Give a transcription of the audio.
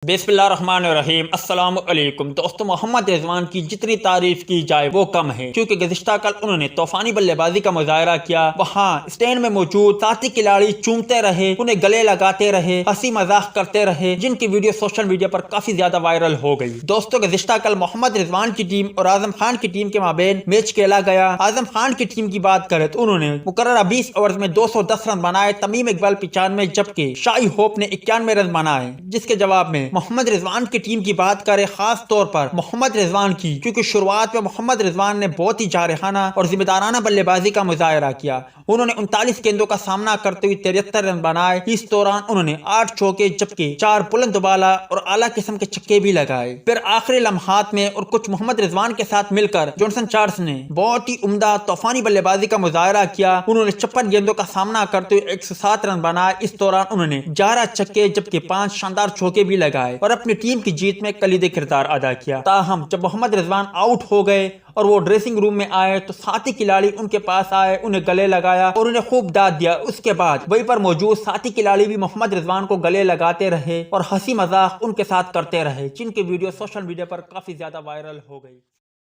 बिस्मिल्लाहिर्रहमानिर्रहीम अस्सलाम वालेकुम। दोस्तों, मोहम्मद रिजवान की जितनी तारीफ की जाए वो कम है, क्योंकि गुज़िश्ता कल उन्होंने तूफानी बल्लेबाजी का मुजाहरा किया। वहाँ स्टैंड में मौजूद साथी खिलाड़ी चूमते रहे, उन्हें गले लगाते रहे, हंसी मजाक करते रहे, जिनकी वीडियो सोशल मीडिया पर काफी ज्यादा वायरल हो गई। दोस्तों, गुज़िश्ता कल मोहम्मद रिजवान की टीम और आजम खान की टीम के माबेन मैच खेला गया। आजम खान की टीम की बात करें तो उन्होंने मुकर्ररा 20 ओवर में 210 रन बनाए, तमीम इकबाल 95, जबकि शाही होप ने 91 रन बनाए। जिसके जवाब में मोहम्मद रिजवान की टीम की बात करें, खास तौर पर मोहम्मद रिजवान की, क्योंकि शुरुआत में मोहम्मद रिजवान ने बहुत ही जारहाना और जिम्मेदाराना बल्लेबाजी का मुजाहरा किया। उन्होंने 39 गेंदों का सामना करते हुए 73 रन बनाए। इस दौरान उन्होंने 8 चौके जबकि 4 बुलंद दुबाला और आला किस्म के छक्के भी लगाए। फिर आखिरी लम्हात में और कुछ मोहम्मद रिजवान के साथ मिलकर जॉनसन चार्ल्स ने बहुत ही उम्दा तूफानी बल्लेबाजी का मुजाहरा किया। उन्होंने 56 गेंदों का सामना करते हुए 107 रन बनाए। इस दौरान उन्होंने 11 छक्के जबकि 5 शानदार चौके भी लगाए और अपनी टीम की जीत में कलीदी किरदार अदा किया। ताहम जब मोहम्मद रिजवान आउट हो गए और वो ड्रेसिंग रूम में आए तो साथी खिलाड़ी उनके पास आए, उन्हें गले लगाया और उन्हें खूब दाद दिया। उसके बाद वहीं पर मौजूद साथी खिलाड़ी भी मोहम्मद रिजवान को गले लगाते रहे और हंसी मजाक उनके साथ करते रहे, जिनकी वीडियो सोशल मीडिया पर काफी ज्यादा वायरल हो गई।